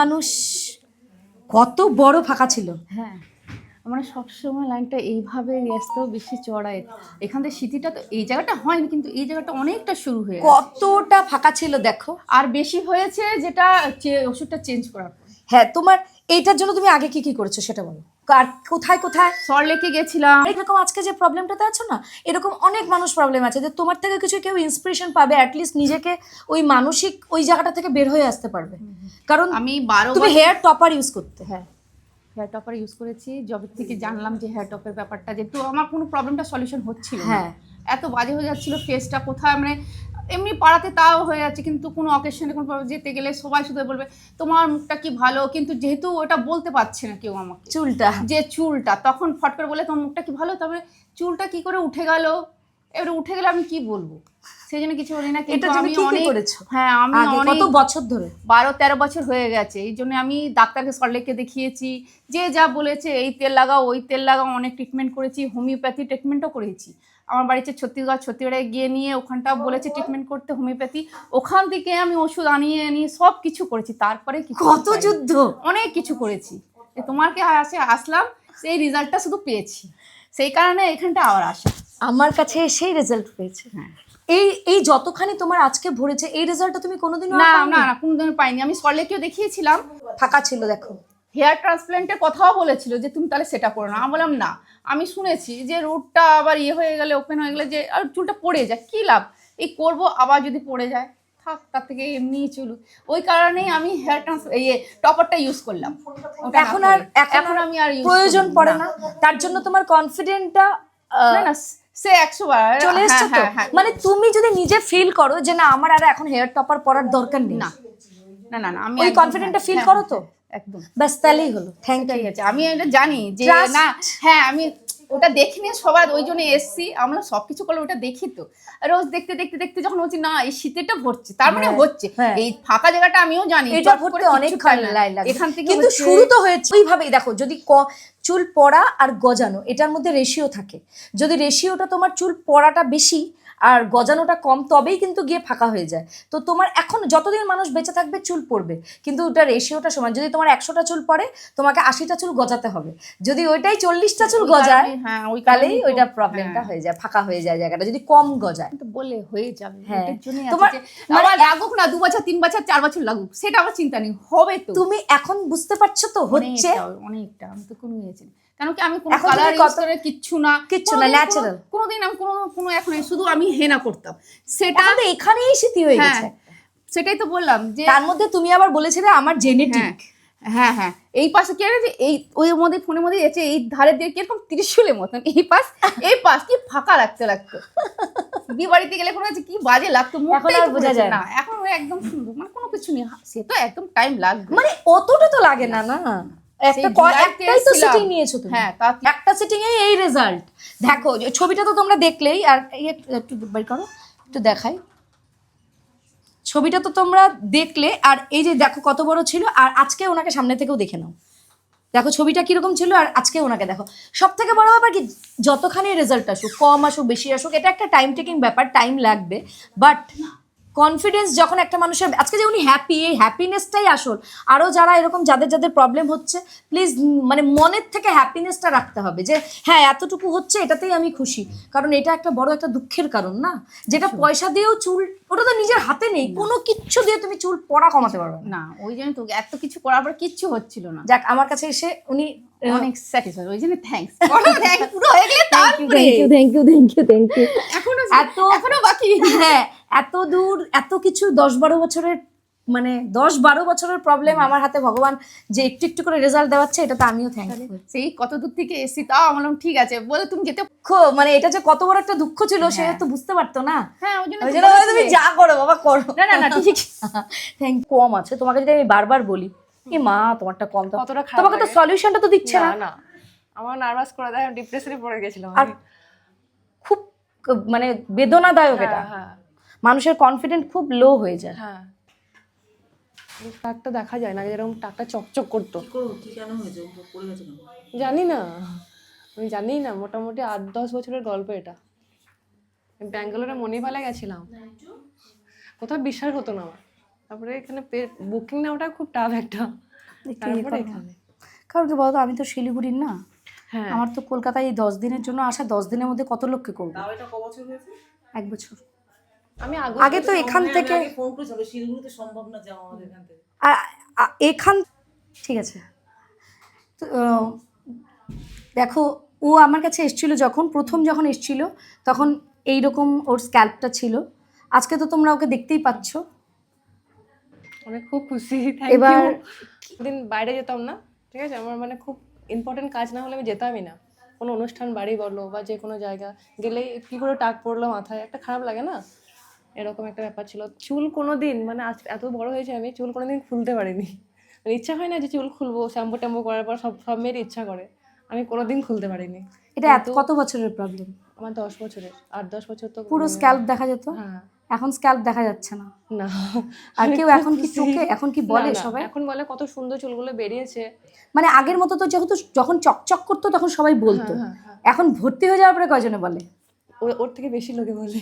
মানুষ কত বড় ফাঁকা ছিল। হ্যাঁ, আমরা সবসময় লাইনটা এইভাবে আসতেও বেশি চড়াই। এখান থেকে স্মৃতিটা তো এই জায়গাটা হয়নি, কিন্তু এই জায়গাটা অনেকটা শুরু হয়ে গেছে। কতটা ফাঁকা ছিল দেখো। আর বেশি হয়েছে যেটা ওষুধটা চেঞ্জ করার পর। হ্যাঁ, তোমার এইটার জন্য তুমি আগে কি কি করেছো সেটা বলো। কোথায় কোথায় সল্টলেকে গেছিলাম। এরকম আজকে যে প্রবলেমটাতে আছো না, এরকম অনেক মানুষ প্রবলেম আছে যে তোমার থেকে কিছু কেউ ইন্সপিরেশন পাবে, অ্যাটলিস্ট নিজেকে ওই মানসিক ওই জায়গাটা থেকে বের হয়ে আসতে পারবে। কারণ আমি 12 তুমি হেয়ার টপার ইউজ করতে। হ্যাঁ, হেয়ার টপার ইউজ করেছি। জব থেকে জানলাম যে হেয়ার টপের ব্যাপারটা, যে তো আমার কোনো প্রবলেমটা সলিউশন হচ্ছিল না। হ্যাঁ, এত বাজে হয়ে যাচ্ছিল ফেসটা, কোথায় মানে এমনি পাড়াতে তাও হয়ে যাচ্ছে, কিন্তু কোনো অকেশনে কোনো যেতে গেলে সবাই শুধু বলবে তোমার মুখটা কি ভালো, কিন্তু যেহেতু ওটা বলতে পারছে না কেউ আমাকে, চুলটা যে চুলটা তখন ফট করে বলে তোমার মুখটা কি ভালো, তারপরে চুলটা কি করে উঠে গেল। এবারে উঠে গেলে আমি কি বলবো, সেই জন্য কিছু বলি না। কিন্তু আমি অনেক হ্যাঁ, আমি কত বছর ধরে 12-13 বছর হয়ে গেছে। এই জন্য আমি ডাক্তারকে সল্টলেকে দেখিয়েছি, যে যা বলেছে এই তেল লাগাও ওই তেল লাগাও, অনেক ট্রিটমেন্ট করেছি, হোমিওপ্যাথি ট্রিটমেন্টও করেছি। আমার বাড়িতে ছত্তিশগড়ে গিয়ে নিয়ে ওখানটাও বলেছে ট্রিটমেন্ট করতে হোমিওপ্যাথি, ওখান থেকে আমি ওষুধ আনিয়ে সব কিছু করেছি। তারপরে কত যুদ্ধ, অনেক কিছু করেছি। তোমার কাছে আসলাম, সেই রেজাল্টটা শুধু পেয়েছি, সেই কারণে এখানটা আবার আসা। আমার কাছে সেই রেজাল্ট পেয়েছে। হ্যাঁ, এই এই যতখানি তোমার আজকে ভরেছে, এই রেজাল্টটা তুমি কোনোদিনও না না না কোনোদিনও পাইনি। আমি সল্টলেকেও দেখিয়েছিলাম, ফাঁকা ছিল দেখো। হেয়ার ট্রান্সপ্ল্যান্টের কথাও বলেছিল যে তুমি তাহলে সেটা করো না। আমি বললাম না, আমি শুনেছি যে রুটটা আবার হয়ে গেলে, ওপেন হয়ে গেলে যে আর চুলটা পড়ে যায়, কী লাভ এই করবো, আবার যদি পড়ে যায় থাক, তার থেকে এমনিই চুলুক। ওই কারণেই আমি হেয়ার টপারটা ইউজ করলাম। এখন আমি আর প্রয়োজন পড়ে না, তার জন্য তোমার কনফিডেন্টটা না সে 100 বার চলে এসছে তো। মানে তুমি যদি নিজে ফিল করো যে না আমার আর এখন হেয়ার টপার পরার দরকার নেই, না না না না, আমি ওই কনফিডেন্টটা ফিল করো তো একদম, ব্যাস তাহলেই হলো। Thank you. ঠিক আছে, আমি এটা জানি যে না, হ্যাঁ আমি ওটা দেখি নিয়ে সবার ওই জন্য এসছি। আমরা সবকিছু করলে ওটা দেখি তো, রোজ দেখতে দেখতে দেখতে যখন হচ্ছে না এই শীতেটা ভরছে, তার মানে হচ্ছে এই ফাঁকা জায়গাটা আমিও জানি এটা ভরতে অনেক এখান থেকে, কিন্তু শুরু তো হয়েছে ওইভাবেই। দেখো, যদি চুল পড়া আর গজানো এটার মধ্যে রেশিও থাকে, যদি রেশিওটা তোমার চুল পড়াটা বেশি আর গজানোটা কম, তবেই কিন্তু গিয়ে ফাঁকা হয়ে যায়। তো তোমার এখন যতদিন মানুষ বেঁচে থাকবে চুল পড়বে, কিন্তু ওটা রেশিওটা সমান। যদি তোমার 100টা চুল পড়ে, তোমাকে 80টা চুল গজাতে হবে। যদি ওইটাই 40টা চুল গজায়, ওই কালেই ওইটা প্রবলেমটা হয়ে যায়, ফাঁকা হয়ে যায় জায়গাটা, যদি কম গজায়। বলে হয়ে যাবে। হ্যাঁ, তোমার আমার লাগুক না 2 বছর 3 বছর 4 বছর লাগুক, সেটা আমার চিন্তা নেই, হবে তো। তুমি এখন বুঝতে পারছো তো হচ্ছে অনেকটা। আমি তো কোনো হয়েছে, কারণ কি আমি কোনো কালার ইউজ করে কিচ্ছু না ন্যাচারাল। কোনোদিন আমি কোনো এখন শুধু আমি হেনা করতাম, সেটা এখানেই স্মৃতি হয়ে গেছে। সেটাই তো বললাম যে তার মধ্যে তুমি আবার বলেছিলে আমার জেনেটিক। হ্যাঁ হ্যাঁ, এই পাশে কি আছে, এই ওই মধ্যে ফোনের মধ্যে এসে এই ধারের দিকে কিরকম ত্রিশূলের মতন এই পাশ কি ফাঁকা লাগতো বিয়ে বাড়িতে গেলে কোনো কি বাজে লাগতো, এখন আর বোঝা যায় না। এখন একদম সুন্দর, মানে কোনো কিছু নেই, সে তো একদম টাইম লাগবে, মানে অতটা তো লাগে না। না একটাই তো সিটিং নিয়েছো তুমি। হ্যাঁ, একটা সিটিং এ এই রেজাল্ট দেখো। ছবিটা তো তোমরা দেখলেই, আর একটু বের করো, একটু দেখাই। ছবিটা তো তোমরা দেখলে, আর এই যে দেখো কত বড় ছিল, আর আজকে ওনাকে সামনে থেকেও দেখে নাও, দেখো ছবিটা কিরকম ছিল, আর আজকে ওনাকে দেখো। সব থেকে বড় ব্যাপার কি, যতখানি রেজাল্ট আসুক, কম আসুক বেশি আসুক, এটা একটা টাইম টেকিং ব্যাপার, টাইম লাগবে। বাট কনফিডেন্স যখন একটা মানুষের, আজকে যে উনি হ্যাপি, এই হ্যাপিনেসটাই আসল। আরও যারা এরকম যাদের প্রবলেম হচ্ছে, প্লিজ মানে মনের থেকে হ্যাপিনেসটা রাখতে হবে, যে হ্যাঁ এতটুকু হচ্ছে এটাতেই আমি খুশি। কারণ এটা একটা বড় একটা দুঃখের কারণ না, যেটা পয়সা দিয়েও চুল, ওটা তো নিজের হাতে নেই, কোনো কিচ্ছু দিয়ে তুমি চুল পড়া কমাতে পারবে না। ওই জন্য তো এত কিছু করার পর কিচ্ছু হচ্ছিল না। যাক, আমার কাছে এসে উনি অনেক স্যাটিসফাইড, ওই জন্য থ্যাঙ্কস পুরো হয়ে গেলে তারপরে থ্যাংক ইউ। এখনো বাকি। হ্যাঁ, এত দূর এত কিছু 10-12 বছরের, মানে 10-12 বছরের প্রবলেম আমার হাতে ভগবান যে একটু একটু করে রেজাল্ট দেওয়াচ্ছে, এটা তো আমিও থ্যাঙ্কফুল। সেই কত দূর থেকে এসেছি, তাও আমি বললাম ঠিক আছে, বলে তুমি যেতে মানে এটা যে কত বড় একটা দুঃখ ছিল সে তো বুঝতে পারতো না। হ্যাঁ, ওই জন্য তুমি যা করো বাবা করো। না না ঠিক থ্যাংক কম আছে তোমাকে যদি আমি বারবার বলি এ মা তোমারটা কম, তো তোমাকে তো সলিউশনটা তো দিচ্ছে না। না, আমার নার্ভাস করে দেয়, আমি ডিপ্রেশনে পড়ে গেছিলাম। আর খুব মানে বেদনাদায়ক এটা, মানুষের কনফিডেন্ট খুব লো হয়ে যায়। হ্যাঁ, টাকটা দেখা যায় না, যেরকম টাকটা চকচক করতো। জানি না, আমি জানি না, মোটামুটি 8-10 বছরের গল্প এটা। ব্যাঙ্গালোরে মণিপালে গেছিলাম, কোথাও বিশ্বাস হতো না আমার। তারপরে এখানে বুকিং নেওয়াটা খুব টাফ একটা। তারপরে এখানে। কারণ কি বলতো, আমি তো শিলিগুড়ির না, হ্যাঁ আমার তো কলকাতায় এই 10 দিনের জন্য আসা, 10 দিনের মধ্যে কত লোককে করবো? তাও এটা ক বছর হয়েছে? 1 বছর। আমি আগে তো এখান আমি থেকে আগে ফোন করেছিলাম, শিলিগুড়িতে সম্ভব না যাওয়া আমাদের এখান থেকে। এখান, ঠিক আছে তো দেখো, ও আমার কাছে এসেছিল যখন যখন এসেছিল তখন এইরকম ওর স্ক্যাল্পটা ছিল। আজকে তো তোমরা ওকে দেখতেই পাচ্ছ। আমি খুব খুশি, থ্যাংক এবার ইউ। দিন বাইরে যেতাম না, ঠিক আছে, আমার মানে খুব ইম্পর্টেন্ট কাজ না হলে আমি যেতামই না। কোনো অনুষ্ঠান বাড়ি বলো বা যে কোনো জায়গা গেলেই কী করে টাক পড়লো মাথায়, একটা খারাপ লাগে না, এরকম একটা ব্যাপার ছিল। চুল কোনো দিন মানে আজ এত বড় হয়েছে আমি চুল কোনো দিন খুলতে পারিনি। মানে ইচ্ছা হয় না যে চুল খুলবো, শ্যাম্পু ট্যাম্পু করার পর সব মেয়ের ইচ্ছা করে, আমি কোনো দিন খুলতে পারিনি। এটা কত বছরের প্রবলেম? আমার 10 বছরের, 8-10 বছর তো পুরো স্ক্যাল্প দেখা যেত, হ্যাঁ। এখন স্ক্যাল্প দেখা যাচ্ছে না। না আর আমি কেউ খুব এখন কি খুশি। চোখে এখন কি বলে না, না, সবাই? এখন বলে কত সুন্দর চুলগুলো বেরিয়েছে। মানে আগের মতো তো যেহেতু যখন চকচক করতো তখন সবাই বলতো, হ্যাঁ, হ্যাঁ। এখন ভর্তি হয়ে যাওয়ার পরে কয়জনে বলে? ওর থেকে বেশি লোকে বলে।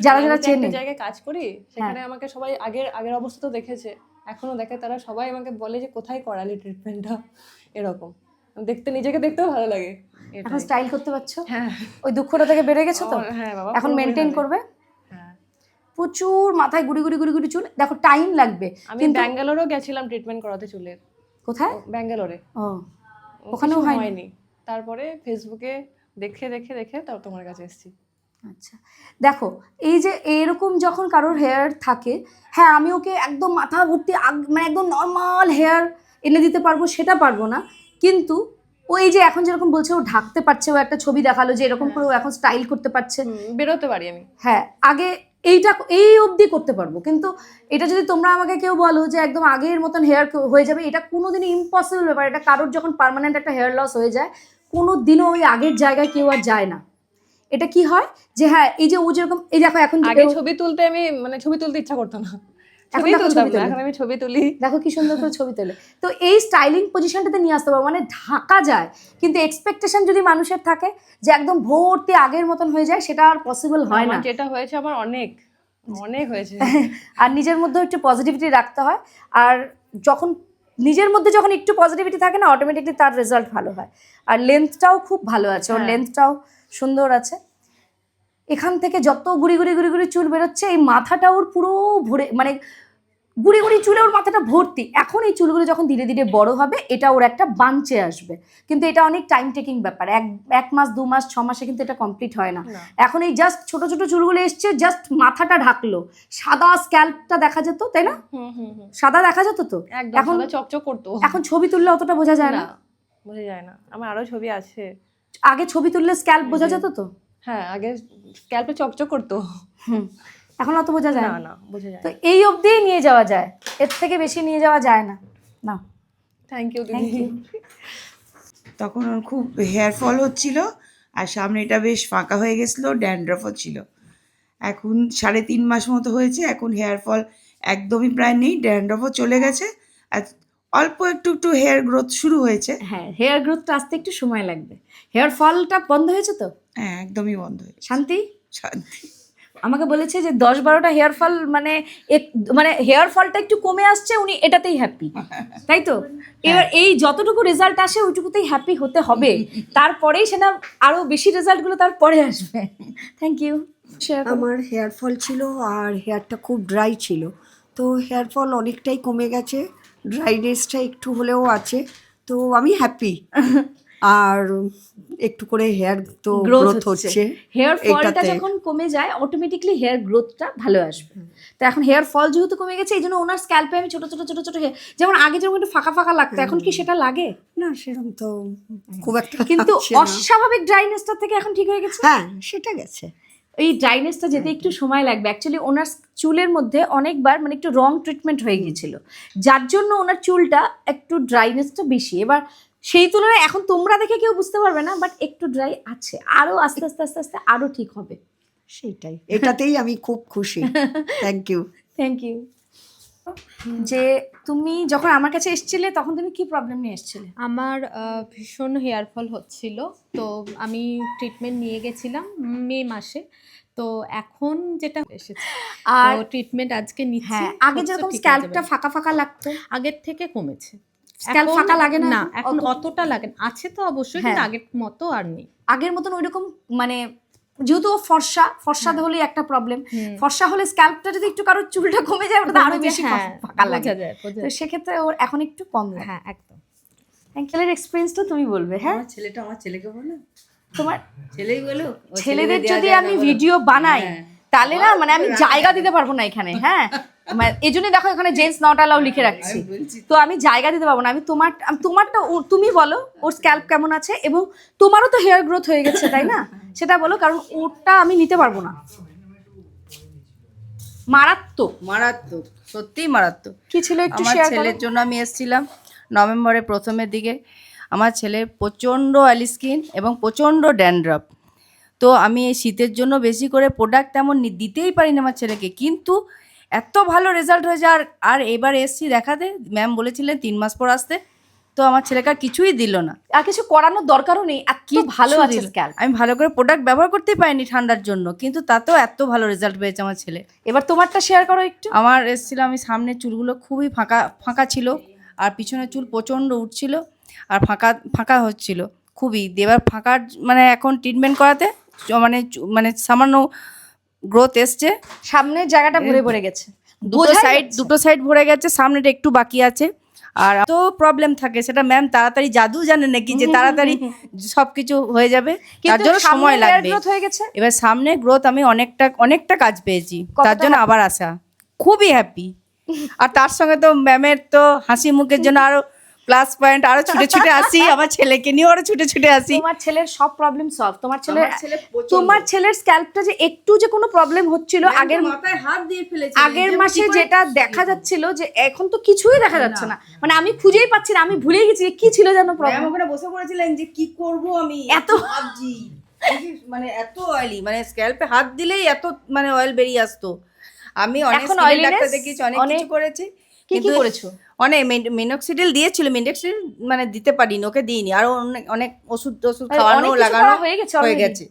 যারা আমি যারা তো চেনে। একটা জায়গায় কাজ করি, সেখানে আমাকে সবাই আগের অবস্থা তো দেখেছে, এখনো দেখে, তারা সবাই আমাকে বলে যে কোথায় করালি ট্রিটমেন্টটা, এরকম। দেখতে, নিজেকে দেখতেও ভালো লাগে। এখন স্টাইল করতে পারছো? হ্যাঁ ওই দুঃখটা থেকে বেড়ে গেছো তো? হ্যাঁ বাবা, এখন মেনটেন করবে। হ্যাঁ। প্রচুর মাথায় গুড়ি গুড়ি গুড়ি গুড়ি চুল, দেখো টাইম লাগবে। আমি ব্যাঙ্গালোরেও গেছিলাম ট্রিটমেন্ট করাতে চুলের। কোথায়? ব্যাঙ্গালোরে। ও, ওখানেও হয়নি। তারপরে ফেসবুকে দেখে দেখে দেখে তাও তোমার কাছে এসেছি। আচ্ছা, দেখো এই যে এরকম যখন কারোর হেয়ার থাকে, হ্যাঁ আমি ওকে একদম মাথা ভর্তি মানে একদম নর্মাল হেয়ার এনে দিতে পারবো, সেটা পারবো না, কিন্তু ওই যে এখন যেরকম বলছে ও ঢাকতে পারছে, ও একটা ছবি দেখালো যে এরকম করে ও এখন স্টাইল করতে পারছে। বেরোতে পারি আমি। হ্যাঁ, আগে এই অবধি করতে পারবো, কিন্তু এটা যদি তোমরা আমাকে কেউ বলো যে একদম আগের মতন হেয়ার হয়ে যাবে, এটা কোনোদিনই ইম্পসিবল ব্যাপার। এটা কারোর যখন পার্মানেন্ট একটা হেয়ার লস হয়ে যায়, কোনো দিনও ওই আগের জায়গায় কেউ আর যায় না। এটা কি হয় যে হ্যাঁ, এই যে ও যেরকম, এই দেখো এখন আগে ছবি তুলতে আমি মানে ছবি তুলতে ইচ্ছা করতো না, এখন ছবি দেখো তুলতাম ছবি না, তোলে। এখন আমি ছবি তুলি। দেখো কি সুন্দর করে ছবি তোলে। তো এই স্টাইলিং পজিশনটাতে নিয়ে আসতে পারবো, মানে ঢাকা যায়, কিন্তু এক্সপেকটেশন যদি মানুষের থাকে যে একদম ভর্তি আগের মতন হয়ে যায়, সেটা আর পসিবল হয় না। আমার যেটা হয়েছে আমার অনেক অনেক হয়েছে। আর নিজের মধ্যেও একটু পজিটিভিটি রাখতে হয়, আর যখন নিজের মধ্যে যখন একটু পজিটিভিটি থাকে না, অটোমেটিকলি তার রেজাল্ট ভালো হয়। আর লেন্থটাও খুব ভালো আছে, ওর লেন্থটাও সুন্দর আছে। এখান থেকে যত গুড়ি গুড়ি গুড়ি গুড়ি চুল বেরোচ্ছে, এই মাথাটা ওর পুরো ভরে, মানে গুড়ি গুড়ি চুলে ওর মাথাটা ভর্তি। এখন এই চুলগুলো যখন ধীরে ধীরে বড় হবে, এটা ওর একটা বাঞ্চে আসবে, কিন্তু এটা অনেক টাইম টেকিং ব্যাপার। 1 মাস 2 মাস 6 মাসে কিন্তু এটা কমপ্লিট হয় না। এখন এই জাস্ট ছোট ছোট চুলগুলো এসছে, জাস্ট মাথাটা ঢাকলো, সাদা স্ক্যাল্পটা দেখা যেত, তাই না? সাদা দেখা যেত তো, এখন চকচক করতো। এখন ছবি তুললে অতটা বোঝা যায় না, বোঝা যায় না। আমার আরো ছবি আছে। আগে ছবি তুললে স্ক্যাল্প বোঝা যেত তো। হ্যাঁ, আগে স্ক্যাল্পে চকচক করতো। এখন অত বোঝা যায় না, না। না বোঝা যায় তো এই অবধিই নিয়ে যাওয়া যায়, এর থেকে বেশি নিয়ে যাওয়া যায় না। না, থ্যাংক ইউ দিদি। তখন ওর খুব হেয়ার ফল হচ্ছিল, আর সামনেটা বেশ ফাঁকা হয়ে গেছিলো, ড্যান্ড্রফও ছিল। এখন 3.5 মাস মতো হয়েছে, এখন হেয়ার ফল একদমই প্রায় নেই, ড্যান্ড্রফও চলে গেছে, আর অল্প একটু একটু হেয়ার গ্রোথ শুরু হয়েছে। হ্যাঁ, হেয়ার গ্রোথটা আসতে একটু সময় লাগবে। হেয়ার ফলটা বন্ধ হয়েছে তো? হ্যাঁ, একদমই বন্ধ হয়েছে। শান্তি শান্তি। আমাকে বলেছে যে 10-12টা হেয়ার ফল, মানে হেয়ার ফলটা একটু কমে আসছে, উনি এটাতেই হ্যাপি, তাই তো? এবার এই যতটুকু রেজাল্ট আসে ওইটুকুতেই হ্যাপি হতে হবে, তারপরেই সেটা আরো বেশি রেজাল্টগুলো তারপরে আসবে। Thank you. আমার হেয়ার ফল ছিল আর হেয়ারটা খুব ড্রাই ছিল, তো হেয়ার ফল অনেকটাই কমে গেছে, ড্রাইনেসটা একটু হলেও আছে, তো আমি হ্যাপি। আর একটু করে হেয়ার তো গ্রোথ হচ্ছে। হেয়ার ফলটা এটাতে। যখন কমে যায়, অটোমেটিকলি হেয়ার গ্রোথটা ভালো আসবে। তো এখন হেয়ার ফল যেহেতু কমে গেছে, এই জন্য ওনার স্ক্যাল্পে আমি ছোট ছোট ছোট ছোট যেমন আগে যেমন একটু ফাঁকা ফাঁকা লাগতো, এখন কি সেটা লাগে না, সেরকম তো খুব একটা কিন্তু লাগছে না। অস্বাভাবিক ড্রাইনেসটা থেকে এখন ঠিক হয়ে গেছে। হ্যাঁ, সেটা গেছে। এই ড্রাইনেসটা যেতে একটু সময় লাগবে। অ্যাকচুয়ালি ওনার চুলের মধ্যে অনেকবার মানে একটু রং ট্রিটমেন্ট হয়ে গিয়েছিল, যার জন্য ওনার চুলটা একটু ড্রাইনেসটা বেশি। এবার সেই তুলনায় এখন তোমরা দেখে কেউ বুঝতে পারবে না, বাট একটু ড্রাই আছে, আরো আস্তে আস্তে আস্তে আস্তে আরো ঠিক হবে। সেটাই, এটাতেই আমি খুব খুশি। Thank you. Thank you. যে তুমি যখন আমার কাছে এসেছিলে, তখন তুমি কি প্রবলেম নিয়ে এসেছিলে? আমার ভীষণ হেয়ার ফল হচ্ছিল, তো আমি ট্রিটমেন্ট নিয়ে গেছিলাম মে মাসে। তো এখন যেটা এসেছে, আর ট্রিটমেন্ট আজকে নিচ্ছি। হ্যাঁ, আগে হচ্ছে যেরকম ঠিক হয়ে স্ক্যাল্পটা যাবে। ফাঁকা ফাঁকা লাগতো, আগের থেকে কমেছে। স্ক্যাল্প এখন- ফাঁকা লাগে না না এখন অতটা লাগে না। আছে তো অবশ্যই, কিন্তু হ্যাঁ। আগের মতো আর নেই। আগের মতন ওইরকম মানে যেহেতু ও ফর্সা হলে একটা প্রবলেম, হুম। ফর্সা হলে স্ক্যাল্পটা যদি একটু কারোর চুলটা কমে যায় ওটা তো আরো বেশি হ্যাঁ, ফাঁকা লাগে। বোঝা যায়, বোঝা তো যায়। সেক্ষেত্রে ওর এখন একটু কম লাগে। হ্যাঁ একদম। অ্যাঙ্কেলের এক্সপিরিয়েন্সটা তুমি বলবে। হ্যাঁ, আমার ছেলেটা আমার ছেলেকে বলো, তোমার ছেলেই বলো। ও ছেলেদের দেয়া যদি যায় না আমি বলো। ভিডিও বানাই হ্যাঁ। তাহলে না মানে আমি জায়গা দিতে পারবো না এখানে। হ্যাঁ, এই জন্যই দেখো এখানে জেন্টস নট অ্যালাউ লিখে রাখছি, আমি বলছি তো আমি জায়গা দিতে পারবো না। আমি তোমারটা তুমি বলো ওর স্ক্যাল্প কেমন আছে, এবং তোমারও তো হেয়ার গ্রোথ হয়ে গেছে তাই না, সেটা বলো, কারণ ওরটা আমি নিতে পারবো না। মারাত্মক। মারাত্মক, সত্যিই মারাত্মক। কি ছিল একটু আমার শেয়ার করো। ছেলের জন্য আমি এসেছিলাম নভেম্বরের প্রথমের দিকে। আমার ছেলের প্রচণ্ড অয়েলি স্কিন এবং প্রচণ্ড ড্যান্ড্রাফ। তো আমি এই শীতের জন্য বেশি করে প্রোডাক্ট তেমন দিতেই পারি না আমার ছেলেকে, কিন্তু এত ভালো রেজাল্ট হয়েছে। আর এবার এসছি দেখাতে, ম্যাম বলেছিলেন 3 মাস পর আসতে, তো আমার ছেলেকে আর কিছুই দিল না। আর কিছু করানোর দরকারও নেই, এত ভালো কিচ্ছু আছে দিল না। স্ক্যাল্প। আমি ভালো করে প্রোডাক্ট ব্যবহার করতেই পারিনি ঠান্ডার জন্য, কিন্তু তাতেও এত ভালো রেজাল্ট পেয়েছে আমার ছেলে। এবার তোমারটা শেয়ার করো একটু। আমার এসেছিল, আমি সামনের চুলগুলো খুবই ফাঁকা ফাঁকা ছিল, আর পিছনের চুল প্রচণ্ড উঠছিল আর ফাঁকা ফাঁকা হচ্ছিল খুবই। এবার ফাঁকার মানে এখন ট্রিটমেন্ট করাতে মানে সামান্য গ্রোথ এসছে। সামনের জায়গাটা ভরে ভরে গেছে, দুটো সাইড ভরে গেছে, সামনেটা একটু বাকি আছে। আর তো প্রবলেম থাকে, সেটা ম্যাম তাড়াতাড়ি জাদু জানে নাকি যে তাড়াতাড়ি সবকিছু হয়ে যাবে, তার জন্য সময় লাগবে। হয়ে গেছে। এবার সামনে গ্রোথ আমি অনেকটা কাজ পেয়েছি, তার জন্য আবার আসা খুবই হ্যাপি। আর তার সঙ্গে তো ম্যামের তো হাসি মুখের জন্য আরো প্লাস পয়েন্ট, আরো ছুটে ছুটে আসি, আমার ছেলেকে নিয়ে আরো ছুটে ছুটে আসি। তোমার ছেলের সব প্রবলেম সলভ। তোমার ছেলের স্ক্যাল্পটা যে একটু যে কোনো প্রবলেম হচ্ছিল আগের মাথায় হাত দিয়ে ফেলেছে, আগের মাসে যেটা দেখা যাচ্ছিল, যে এখন তো কিছুই দেখা যাচ্ছে না, মানে আমি খুঁজেই পাচ্ছি না, আমি ভুলেই গেছি যে কি ছিল যেন ম্যাম প্রবলেম। ওখানে বসে পড়েছিলেন যে কি করব আমি, এত ভাবছি মানে এত অয়েলি, মানে স্ক্যাল্পে হাত দিলেই এত মানে অয়েল বেরিয়ে আসতো। আমি অনেক এখন skin এর oiliness ডাক্তার দেখিয়েছি, অনেক কিছু করেছি, কি কিন্তু করেছো? অনেক মিনোক্সিডিল দিয়েছিল, মিনোক্সিডিল মানে দিতে পারিনি, ওকে দিইনি। আর অনেক অনেক ওষুধ খাওয়ানো অনেক কিছু লাগানো করা হয়ে গেছে হয়ে already। গেছে।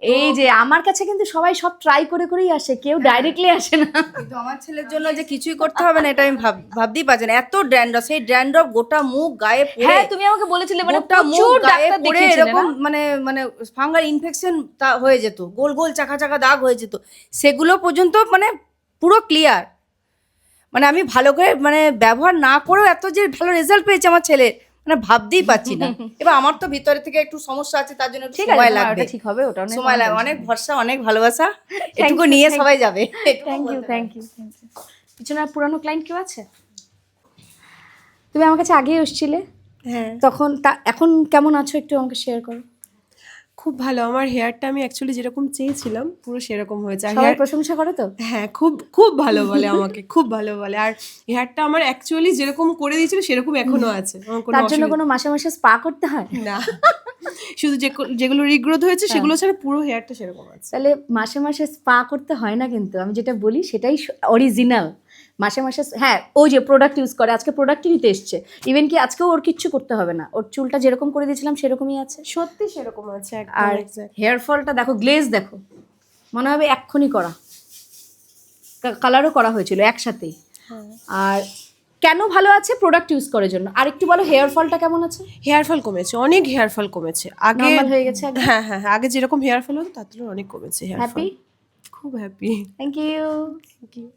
এই যে আমার কাছে কিন্তু সবাই সব ট্রাই করে করেই আসে, কেউ ডাইরেক্টলি আসে না। কিন্তু আমার ছেলের জন্য যে কিছুই করতে হবে না এটা আমি ভাবতেই পারছি না। এত ড্যান্ড্রফ, সেই ড্যান্ড্রফ গোটা মুখ গায়ে পড়ে, হ্যাঁ, তুমি আমাকে বলেছিলে মানে গোটা মুখ প্রচুর গায়ে ডাক্তার পড়ে দেখিয়েছিলে এরকম না? মানে মানে ফাঙ্গাল ইনফেকশন হয়ে যেত, গোল গোল চাকা চাকা দাগ হয়ে যেত, সেগুলো পর্যন্ত মানে পুরো ক্লিয়ার। মানে আমি ভালো করে মানে ব্যবহার না করেও এত যে ভালো রেজাল্ট পেয়েছে আমার ছেলে, মানে ভাবতেই পারছি না। এবার আমার তো ভিতরে থেকে একটু সমস্যা আছে, তার জন্য একটু ঠিক আছে, সময় তোমার লাগবে, ওটা ঠিক হবে, ওটা সময় লাগবে। অনেক ভরসা, অনেক ভালোবাসা, এটুকু you, নিয়ে thank সবাই যাবে। Thank you thank you. পিছনে আর পুরানো ক্লায়েন্ট কেউ আছে? তুমি আমার কাছে আগেই এসেছিলে হ্যাঁ, তখন, এখন কেমন আছো একটু আমাকে শেয়ার করো। খুব ভালো। আমার হেয়ারটা আমি অ্যাকচুয়ালি যেরকম চেয়েছিলাম পুরো সেরকম হয়েছে। আর সবাই hair- প্রশংসা করো তো? হ্যাঁ, খুব খুব ভালো বলে আমাকে, খুব ভালো বলে। আর হেয়ারটা আমার অ্যাকচুয়ালি যেরকম করে দিয়েছিল সেরকম এখনো আছে, আমার কোনো তার জন্য অসুবিধা কোনো মাসে মাসে স্পা করতে হয় না। শুধু যেগুলো রিগ্রোথ হয়েছে সেগুলো ছাড়া পুরো হেয়ারটা সেরকম আছে। তাহলে মাসে মাসে স্পা করতে হয় না, কিন্তু আমি যেটা বলি সেটাই অরিজিনাল। মাসে মাসে হ্যাঁ, ওই যে প্রোডাক্ট ইউজ করে, আজকে প্রোডাক্টই নিতে এসছে, ইভেন কি আজকেও ওর কিচ্ছু করতে হবে না, ওর চুলটা যেরকম করে দিয়েছিলাম সেরকমই আছে। সত্যি সেরকম আছে একদম আর exact। হেয়ার ফলটা দেখো, গ্লেজ দেখো, মনে হবে এক্ষুনি করা, কালারও করা হয়েছিল একসাথেই। আর কেন ভালো আছে? প্রোডাক্ট ইউজ করার জন্য। আর একটু বলো হেয়ার ফলটা কেমন আছে? হেয়ার ফল কমেছে, অনেক হেয়ার ফল কমেছে। আগে নরমাল হয়ে গেছে একদম? হ্যাঁ হ্যাঁ হ্যাঁ, আগে যেরকম হেয়ার ফল হতো তার তুলনায় অনেক কমেছে হেয়ার ফল। হ্যাপি? খুব happy. Thank you. Thank you.